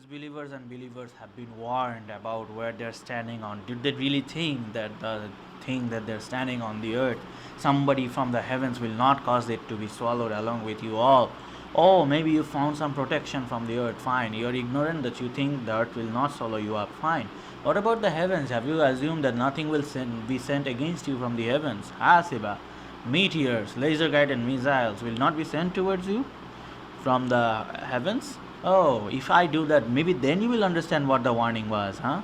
disbelievers and believers have been warned about where they're standing on. Did they really think that the thing that they're standing on the earth, somebody from the heavens will not cause it to be swallowed along with you all? Oh, maybe you found some protection from the earth. Fine. You're ignorant that you think the earth will not swallow you up. Fine. What about the heavens? Have you assumed that nothing will be sent against you from the heavens? Hasiba, meteors, laser guided missiles will not be sent towards you from the heavens? Oh, if I do that, maybe then you will understand what the warning was, huh?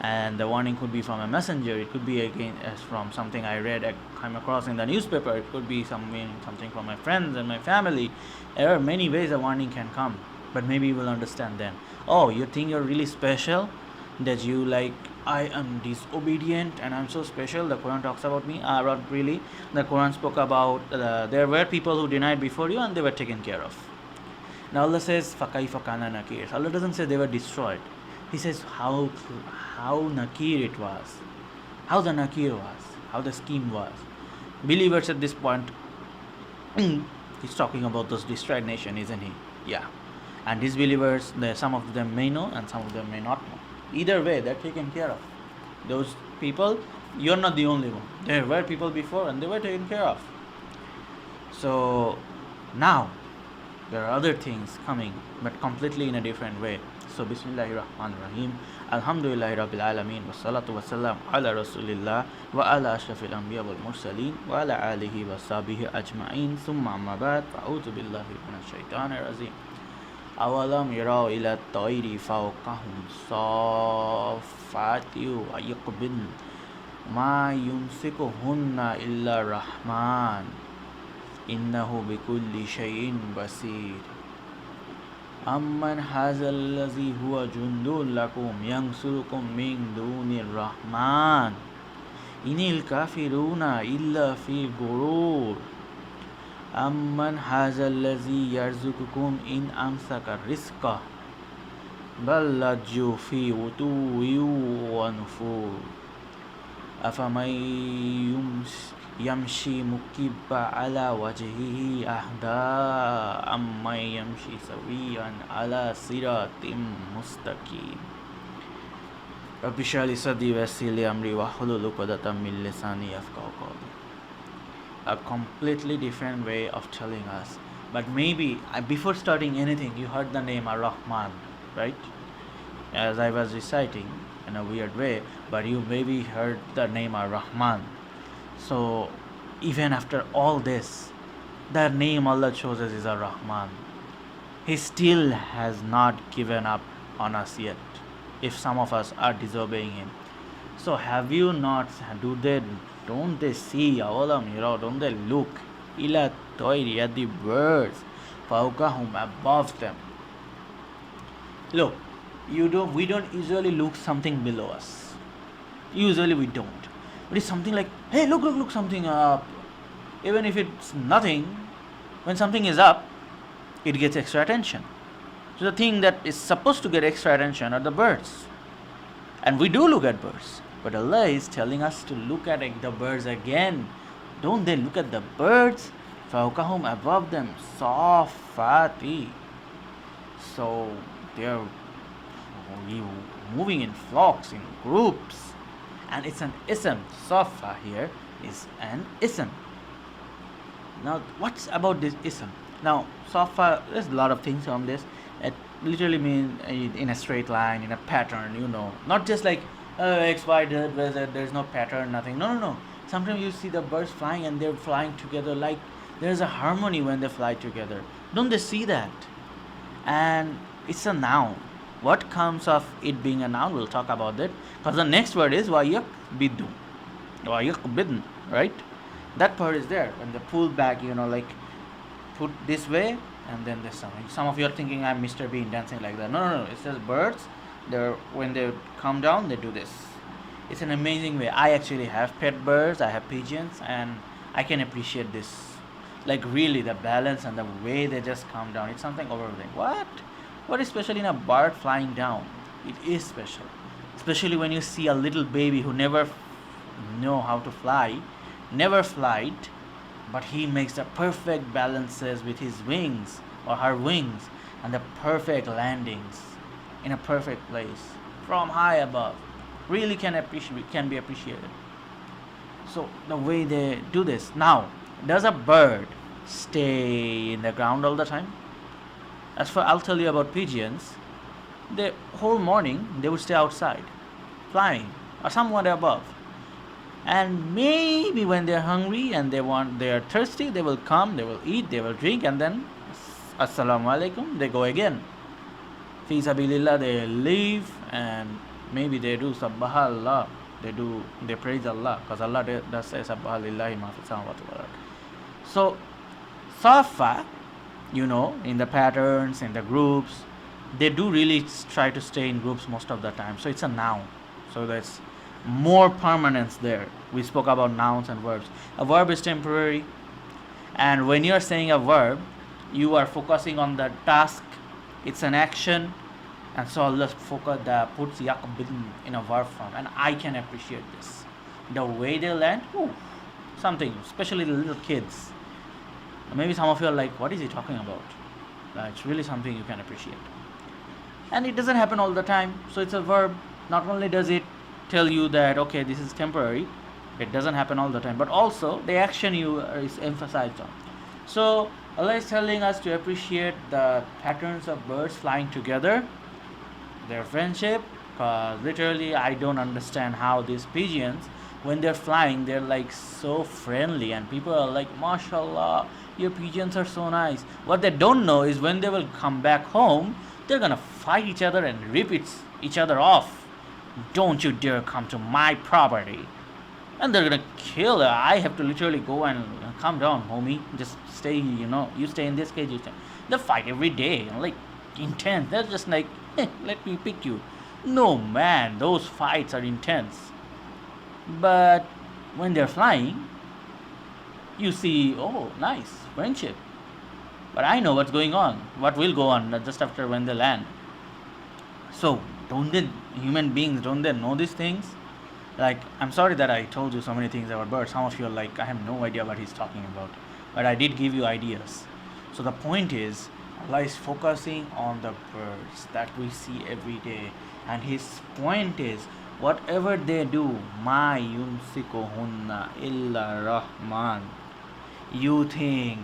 And the warning could be from a messenger. It could be again as from something I read, I came across in the newspaper. It could be something from my friends and my family. There are many ways a warning can come, but maybe you will understand then. Oh, you think you're really special? That you like, I am disobedient and I'm so special. The Quran talks about me. Not really. The Quran spoke about there were people who denied before you and they were taken care of. Now Allah says, فَكَيْفَ كَانَ نَكِيرٌ. Allah doesn't say they were destroyed. He says how nakir it was, how the nakir was, how the scheme was. Believers at this point, he's talking about those destroyed nation, isn't he? Yeah. And disbelievers, some of them may know and some of them may not know. Either way, they're taken care of. Those people, you're not the only one. There were people before and they were taken care of. So now there are other things coming, but completely in a different way. So Bismillahir Rahmanir Rahim. Alhamdulillahi Rabbil Alameen. Wa salatu wa salam ala Rasulillah wa ala ashrafil anbiya wal mursaleen wa ala alihi wa sahbihi ajma'in. Thumma amma ba'd. Fa'udhu billahi minash shaitanir rajim. Awalam yarau ila at-tayri fawqahum saffati wa yaqbin ma yumsikuhunna illa Rahman. Innahu bikulli shay'in basir. Amman hazal ladhi huwa jundun lakum yansurukum min dunir Rahman. Inil kafiruna illa fi gurur. Amman hazal ladhi yarzukukum in amsaka rizqa. Bal lajju fi wutuwin wa nufur. Afaman yamshi mukibba ala wajhihi ahda amma yamshi sawiyan ala siratim mustaqim. Rabbi shrah li sadri wa yassir li amri wahlul 'uqdatam min lisani yafqahu qawli. A completely different way of telling us. But maybe before starting anything, you heard the name Ar-Rahman, right? As I was reciting in a weird way, but you maybe heard the name Ar-Rahman. So even after all this, the name Allah chooses is Ar-Rahman. He still has not given up on us yet, if some of us are disobeying Him. So have you not, don't they see, don't they look, ila toiri, at the birds, fawqahum, above them. Look, we don't usually look something below us. Usually we don't. But it's something like, hey, look, something up. Even if it's nothing, when something is up, it gets extra attention. So the thing that is supposed to get extra attention are the birds. And we do look at birds. But Allah is telling us to look at the birds again. Don't they look at the birds? فَوْقَهُمْ, above them, صَافَّاتِ. So they're moving in flocks, in groups. And it's an ism. Safa here is an ism. Now, what's about this ism? Now, Safa, there's a lot of things on this. It literally means in a straight line, in a pattern, Not just like X, Y, Z, there's no pattern, nothing. No. Sometimes you see the birds flying and they're flying together like there's a harmony when they fly together. Don't they see that? And it's a noun. What comes of it being a noun, we'll talk about that. Because the next word is وَيَقْبِدُ. وَيَقْبِدْن, right? That part is there. When they pull back, like put this way and then this something. Some of you are thinking I'm Mr. Bean dancing like that. No. It says birds, when they come down, they do this. It's an amazing way. I actually have pet birds, I have pigeons, and I can appreciate this. Like really, the balance and the way they just come down. It's something overwhelming. What is special in a bird flying down? It is special. Especially when you see a little baby who never know how to fly, never flied, but he makes the perfect balances with his wings or her wings and the perfect landings. in a perfect place from high above really can be appreciated. So the way they do this now, does a bird stay in the ground all the time? As for I'll tell you about pigeons, the whole morning they would stay outside, flying or somewhere above. And maybe when they're hungry and they are thirsty, they will come, they will eat, they will drink, and then assalamu alaikum, they go again. Fi sabilillah, they leave, and maybe they do subhanallah, they praise Allah, because Allah does say subhanallahi ma fi samawati wal ard. So safa, in the patterns, in the groups, they do really try to stay in groups most of the time. So it's a noun. So there's more permanence there. We spoke about nouns and verbs. A verb is temporary, and when you are saying a verb, you are focusing on the task. It's an action, and so Allah puts yaqbin in a verb form, and I can appreciate this. The way they land, something, especially the little kids. Maybe some of you are like, what is he talking about? It's really something you can appreciate. And it doesn't happen all the time, so it's a verb. Not only does it tell you that, okay, this is temporary, it doesn't happen all the time, but also the action is emphasized on. So Allah is telling us to appreciate the patterns of birds flying together, their friendship, because literally I don't understand how these pigeons, when they're flying, they're like so friendly, and people are like, mashallah, your pigeons are so nice. What they don't know is when they will come back home, they're gonna fight each other and rip each other off. Don't you dare come to my property. And they're gonna kill her. I have to literally go and calm down, homie. Just stay, you stay in this cage. They fight every day, like intense. They're just like, let me pick you. No, man, those fights are intense. But when they're flying, you see, oh, nice, friendship. But I know what's going on, what will go on just after when they land. So, human beings, don't they know these things? Like, I'm sorry that I told you so many things about birds. Some of you are like, I have no idea what he's talking about. But I did give you ideas. So the point is, Allah is focusing on the birds that we see every day. And his point is, whatever they do, ma yumsikuhunna illa rahman. You think,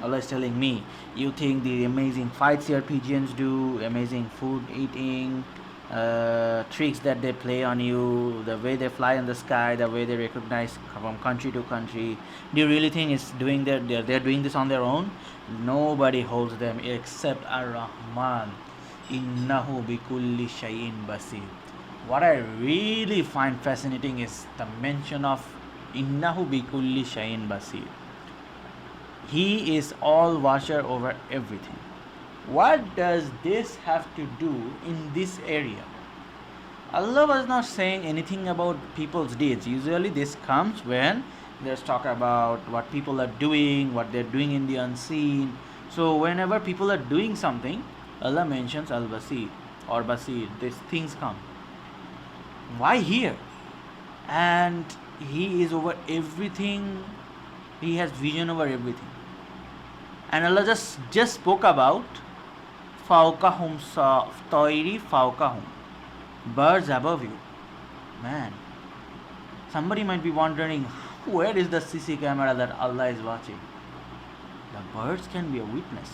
Allah is telling me, you think the amazing fights your pigeons do, amazing food eating, tricks that they play on you, the way they fly in the sky, the way they recognize from country to country, do you really think they're doing this on their own? Nobody holds them except Ar-Rahman. Innahu bikulli shayin basir. What I really find fascinating is the mention of Innahu bikulli shayin basir. He is all watcher over everything. What does this have to do in this area? Allah was not saying anything about people's deeds. Usually this comes when there's talk about what people are doing, what they're doing in the unseen. So whenever people are doing something, Allah mentions Al-Basir or Basir. These things come. Why here? And He is over everything. He has vision over everything. And Allah just spoke about Fawqahum Tawiri Fawqahum, birds above you. Man, somebody might be wondering, where is the CC camera that Allah is watching? The birds can be a witness.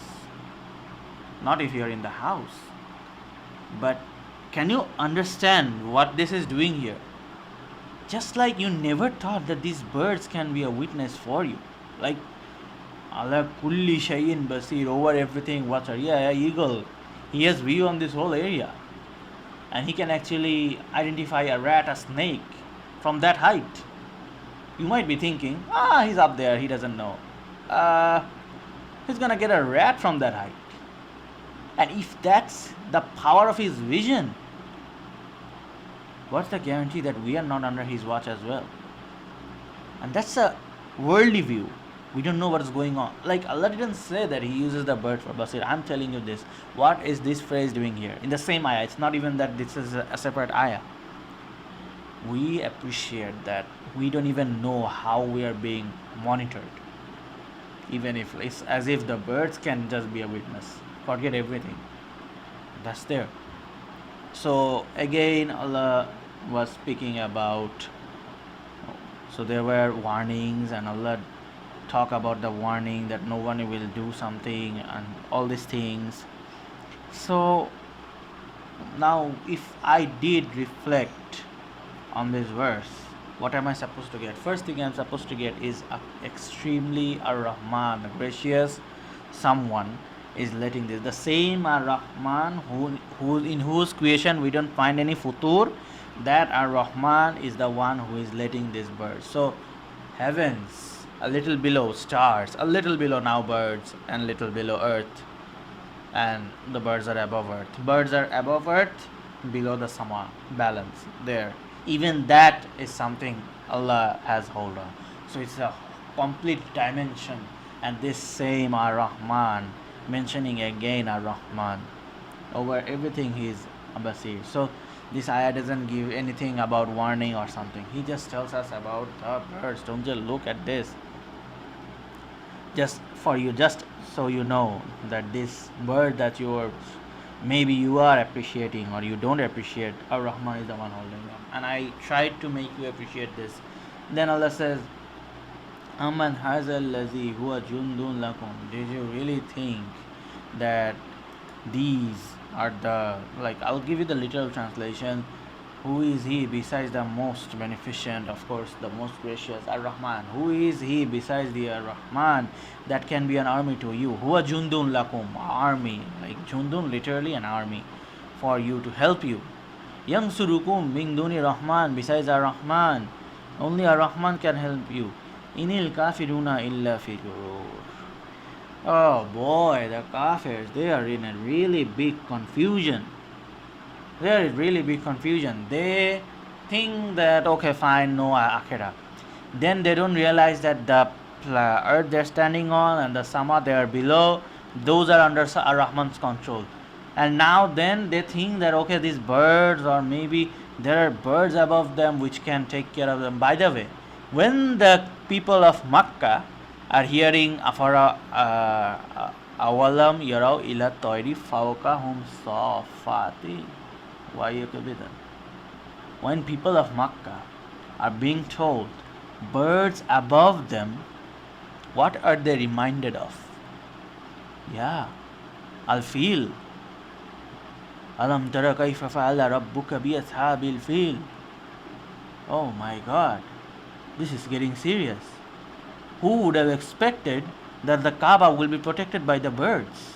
Not if you are in the house. But can you understand what this is doing here? Just like you never thought that these birds can be a witness for you. Like Allah kulli shayin basir, over everything, watcher. Yeah, eagle. He has view on this whole area. And he can actually identify a rat, a snake from that height. You might be thinking, he's up there, he doesn't know. He's gonna get a rat from that height. And if that's the power of his vision, what's the guarantee that we are not under his watch as well? And that's a worldly view. We don't know what is going on. Like Allah didn't say that He uses the bird for basir. I'm telling you this. What is this phrase doing here? In the same ayah. It's not even that this is a separate ayah. We appreciate that we don't even know how we are being monitored. Even if it's as if the birds can just be a witness. Forget everything. That's there. So again, Allah was speaking about. So there were warnings, and Allah talk about the warning that no one will do something and all these things. So now, if I did reflect on this verse, what am I supposed to get? First thing I'm supposed to get is extremely Ar-Rahman, gracious someone is letting this. The same Ar-Rahman who in whose creation we don't find any futur, that Ar-Rahman is the one who is letting this bird. So heavens, a little below stars, a little below now birds, and little below earth, and the birds are above earth. Birds are above earth, below the sama, balance there. Even that is something Allah has hold on. So it's a complete dimension. And this same Ar-Rahman, mentioning again Ar-Rahman, over everything he is Basir. So this ayah doesn't give anything about warning or something. He just tells us about the birds. Don't just look at this. Just for you, just so you know that this bird that maybe you are appreciating or you don't appreciate, Ar-Rahman is the one holding them. And I tried to make you appreciate this. Then Allah says, Aman hazal lazi huwa jundun lakum. Did you really think that these are the, like, I'll give you the literal translation. Who is he besides the most beneficent, of course, the most gracious, Ar-Rahman? Who is he besides the Ar-Rahman that can be an army to you? Huwa jundun lakum, army. Like jundun, literally an army for you, to help you. Yansurukum min duni Rahman, besides Ar-Rahman. Only Ar-Rahman can help you. Inil kafiruna illa fi ghurur. Oh boy, the kafirs, they are in a really big confusion. There is really big confusion. They think that, okay, fine, no akhirah. Then they don't realize that the earth they're standing on and the sama they are below, those are under Ar-Rahman's control. And now then they think that, okay, these birds, or maybe there are birds above them which can take care of them. By the way, when the people of Makkah are hearing afara awalam yarau ila toiri fawqahum safati, when people of Makkah are being told birds above them, what are they reminded of? Yeah, al-fil. Alam tara kayfa fa'ala rabbuka bi ashabil fil. Oh my God, this is getting serious. Who would have expected that the Kaaba will be protected by the birds?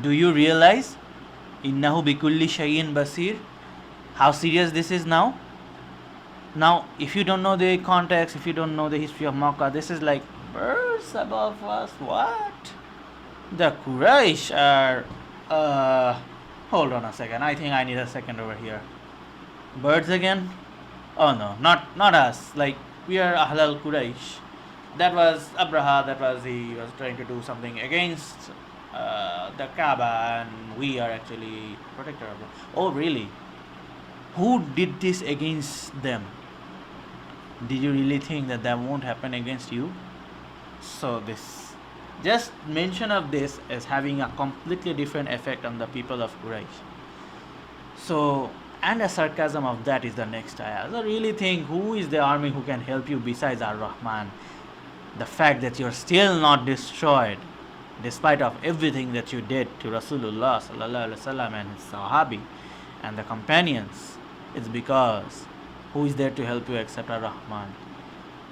Do you realize? Innahu bikulli shay'in basir. How serious this is now? Now, if you don't know the context, if you don't know the history of Makkah, this is like birds above us. What? The Quraysh are. Hold on a second. I think I need a second over here. Birds again? Oh no, not us. Like, we are Ahlal Quraysh. That was Abraha. He was trying to do something against the Kaaba, and we are actually protector of them. Oh really? Who did this against them? Did you really think that won't happen against you? So this, just mention of this as having a completely different effect on the people of Quraysh. So, and a sarcasm of that is the next ayah. So really think, who is the army who can help you besides Ar-Rahman? The fact that you're still not destroyed, despite of everything that you did to Rasulullah sallallahu alaihi wasallam and his Sahabi and the companions, it's because who is there to help you except Ar-Rahman?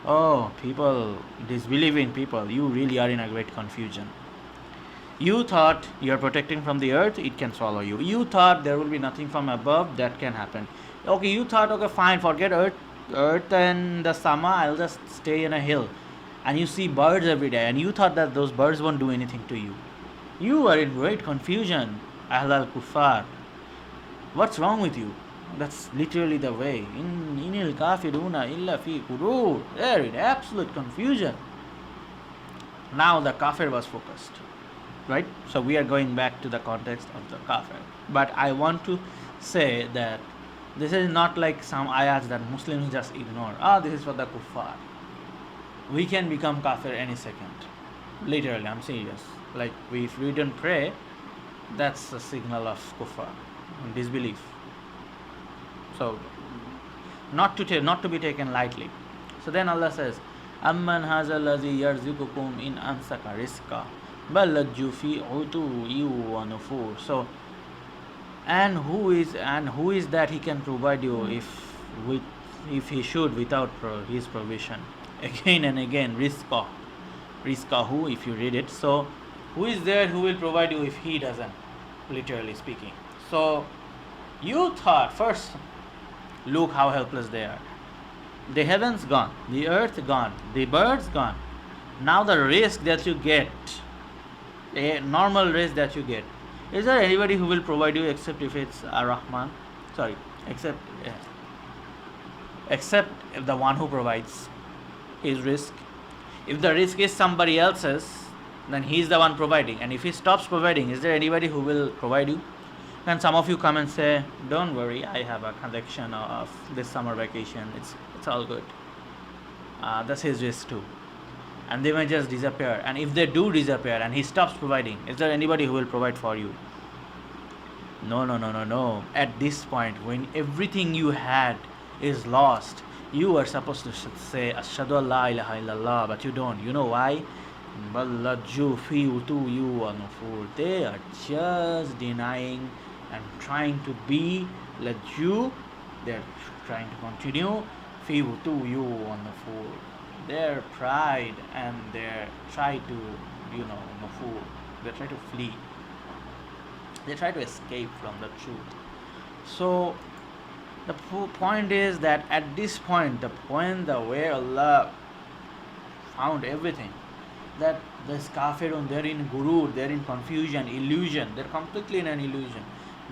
Oh, people, disbelieving people, you really are in a great confusion. You thought you're protecting from the earth, it can swallow you. You thought there will be nothing from above, that can happen. Okay, you thought, okay, fine, forget earth and the sama, I'll just stay in a hill. And you see birds every day, and you thought that those birds won't do anything to you. You are in great confusion, Ahl al-Kuffar. What's wrong with you? That's literally the way. Inil kafiruna illa fi ghurur. They're in absolute confusion. Now the kafir was focused. Right? So we are going back to the context of the kafir. But I want to say that this is not like some ayats that Muslims just ignore. This is for the kuffar. We can become kafir any second. Literally, I'm serious. Like, if we don't pray, that's a signal of kuffar, disbelief. So not to be taken lightly. So then Allah says, Amman hazal ladhi yarzuqukum in amsaka rizqa bal lajju fi utuwwin wa nufur. So and who is that he can provide you if he should without his provision? Again and again, rizqa who, if you read it. So who is there who will provide you if he doesn't, literally speaking? So you thought first, look how helpless they are. The heavens gone, the earth gone, the birds gone. Now the risk that you get, a normal risk that you get, is there anybody who will provide you except if it's Ar-Rahman? Sorry, except if the one who provides his risk. If the risk is somebody else's, then he's the one providing. And if he stops providing, is there anybody who will provide you? And some of you come and say, don't worry, I have a collection of this summer vacation. It's all good. That's his risk too. And they may just disappear. And if they do disappear and he stops providing, is there anybody who will provide for you? No. At this point, when everything you had is lost, you are supposed to say, Ashhadu an la ilaha illallah, but you don't. You know why? They are just denying and trying to be laju. They're trying to continue their pride and their try to they try to flee, they try to escape from the truth. So the point is that at this point, the point where Allah found everything, that this kafirun, they're in gurur, they're in confusion, illusion, they're completely in an illusion.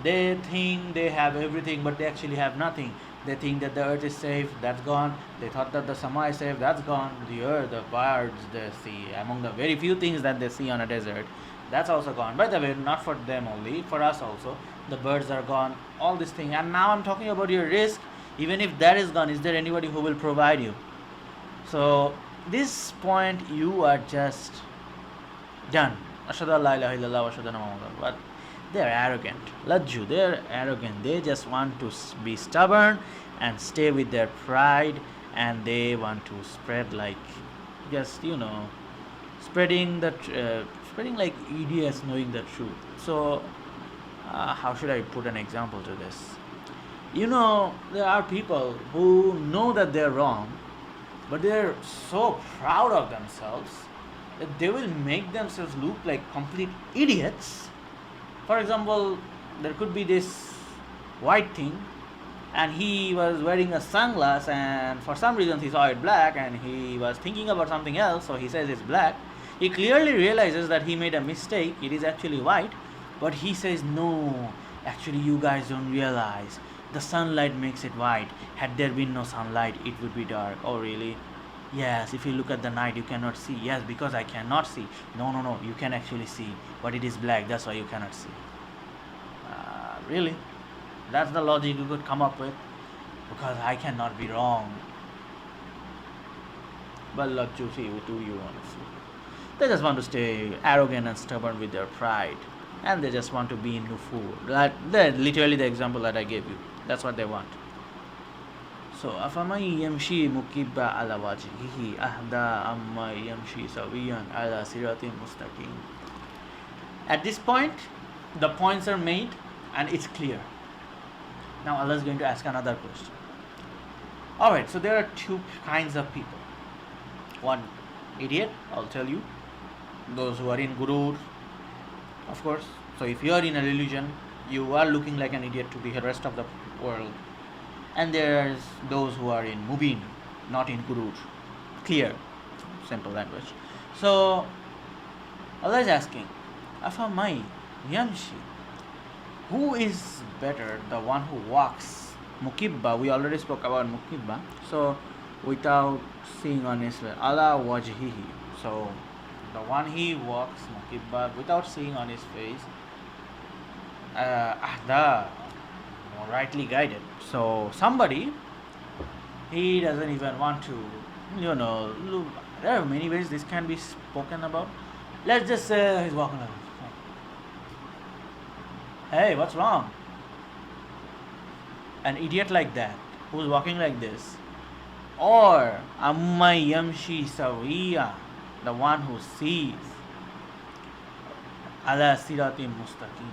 They think they have everything, but they actually have nothing. They think that the earth is safe, that's gone. They thought that the sama is safe, that's gone. The earth, the birds, the sea, among the very few things that they see on a desert, that's also gone. By the way, not for them only, for us also. The birds are gone, all this thing. And now I'm talking about your risk. Even if that is gone, is there anybody who will provide you? So this point, you are just done. Ashhadu an la ilaha illallah wa ashhadu anna Muhammadan. But they're arrogant. Lajju, they're arrogant. They just want to be stubborn and stay with their pride, and they want to spread like just spreading like idiots knowing the truth. So how should I put an example to this? There are people who know that they're wrong, but they're so proud of themselves that they will make themselves look like complete idiots. For example, there could be this white thing, and he was wearing a sunglass, and for some reason he saw it black, and he was thinking about something else, so he says it's black. He clearly realizes that he made a mistake, it is actually white, but he says, no, actually you guys don't realize, the sunlight makes it white. Had there been no sunlight, it would be dark. Oh really? Yes, if you look at the night, you cannot see. Yes, because I cannot see. No, you can actually see, but it is black, that's why you cannot see. Really? That's the logic you could come up with? Because I cannot be wrong. But they just want to stay arrogant and stubborn with their pride, and they just want to be in nufur. That's literally the example that I gave you. That's what they want. So, أَفَمَنْ يَمْشِي مُكِبَّ عَلَى وَجْهِهِ أَهْدَى أَمَّا يَمْشِي سَوِيًّا عَلَى صِرَاطٍ مُسْتَقِيمٍ. At this point, the points are made and it's clear. Now Allah is going to ask another question. Alright, so there are two kinds of people. One, idiot, I'll tell you. Those who are in gurur, of course. So if you are in a religion, you are looking like an idiot to the rest of the world. And there's those who are in mubin, not in gurur. Clear, simple language. So Allah is asking, Afamai Yamshi, who is better, the one who walks mukibba? We already spoke about mukibba. So without seeing on his face, ala wajhihi. So the one he walks mukibba without seeing on his face, ahda, rightly guided. So somebody, he doesn't even want to, look, there are many ways this can be spoken about. Let's just say he's walking like, hey, what's wrong? an idiot like that who's walking like this, or amma yamshi sawiya, the one who sees ala siratim mustaqim,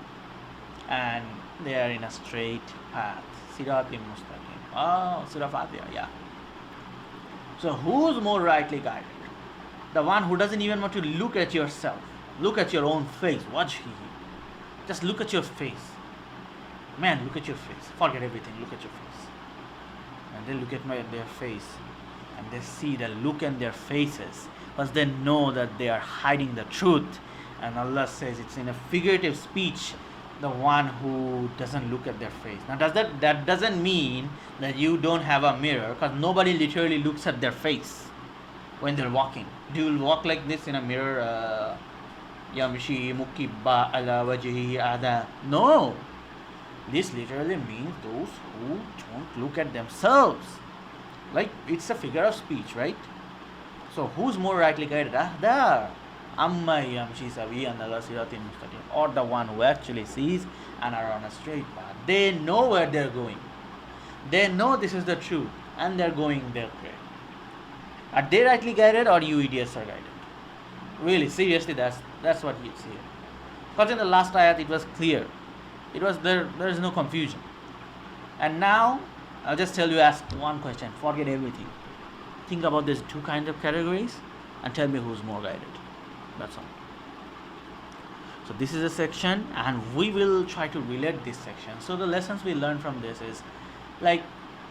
and they are in a straight path. Siratim mustaqim. Oh, Surah Fatiha, yeah. So who's more rightly guided? The one who doesn't even want to look at yourself, look at your own face. Watch he. Just look at your face. Man, look at your face. Forget everything. Look at your face. And they look at their face, and they see the look in their faces, because they know that they are hiding the truth. And Allah says it's in a figurative speech, the one who doesn't look at their face. Now, that doesn't mean that you don't have a mirror, because nobody literally looks at their face when they're walking. Do you walk like this in a mirror? Yamshi mukibba ala wajhi ada. No. This literally means those who don't look at themselves. Like, it's a figure of speech, right? So who's more rightly guided? There. Amma yamshi sawi and ala siratin mustaqim. Or the one who actually sees and are on a straight path. They know where they're going. They know this is the truth, and they're going their way. Are they rightly guided, or you idiots are guided? Really, seriously, that's what it's here. Because in the last ayat it was clear. It was there is no confusion. And now I'll just tell you, ask one question, forget everything. Think about these two kinds of categories and tell me who's more guided. That's all. So this is a section, and we will try to relate this section. So the lessons we learn from this is, like,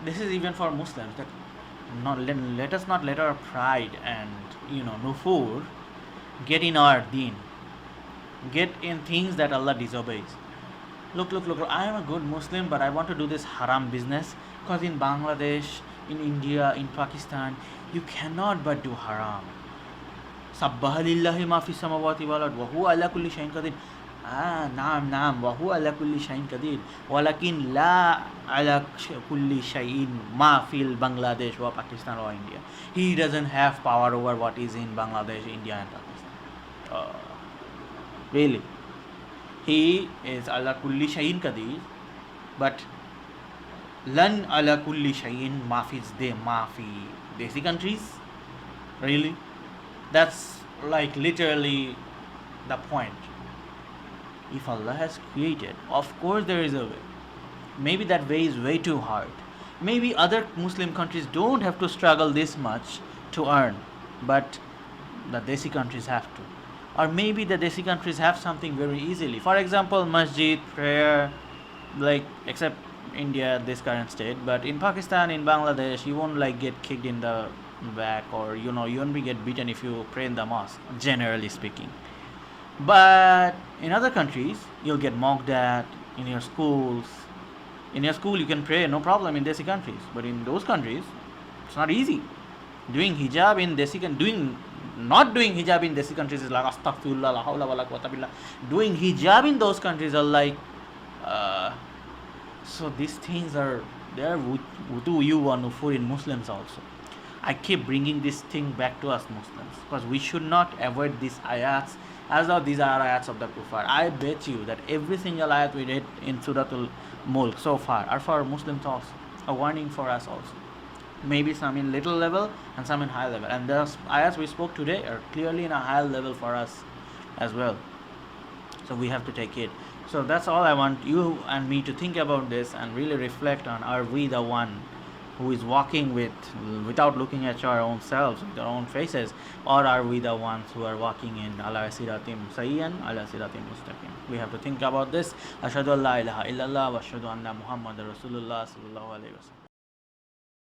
this is even for Muslims, that let us not let our pride and nufur get in our deen, get in things that Allah disobeys. Look, I am a good Muslim, but I want to do this haram business, because in Bangladesh, in India, in Pakistan, you cannot but do haram. Sabbaha lillahi ma fi samawati wal ard wa huwa ala kulli shay'in qadir. Naam, wa huwa ala kulli shay'in qadir. Walakin la ala kulli shay'in ma fil Bangladesh wa Pakistan or India. He doesn't have power over what is in Bangladesh, India and Pakistan. Really? He is ala kulli shay'in qadir, but lan ala kulli shay'in ma fi desi countries. Really? That's like literally the point. If Allah has created, of course there is a way. Maybe that way is way too hard. Maybe other Muslim countries don't have to struggle this much to earn, but the desi countries have to. Or maybe the desi countries have something very easily. For example, masjid, prayer, like, except India, this current state, but in Pakistan, in Bangladesh, you won't like get kicked in the back, or you won't get beaten if you pray in the mosque, generally speaking. But in other countries, you'll get mocked at in your schools. In your school, you can pray, no problem, in desi countries. But in those countries, it's not easy. Doing hijab in desi not doing hijab in desi countries is like astaghfirullah, la hawla wala quwwata billah. Doing hijab in those countries are like, so these things are there wudu you and nufur in Muslims also. I keep bringing this thing back to us Muslims, because we should not avoid these ayats as though these are ayats of the kuffar. I bet you that every single ayat we read in Surah Al Mulk so far are for Muslims also, a warning for us also. Maybe some in little level and some in high level, and the ayats we spoke today are clearly in a high level for us as well, so we have to take it. So that's all I want you and me to think about this and really reflect on, are we the one who is walking without looking at our own selves, with our own faces, or are we the ones who are walking in ala siratim sayyan, ala siratim mustaqim? We have to think about this. Ashhadu an la ilaha illallah wa ashhadu anna Muhammadar Rasulullah sallallahu alaihi wasallam.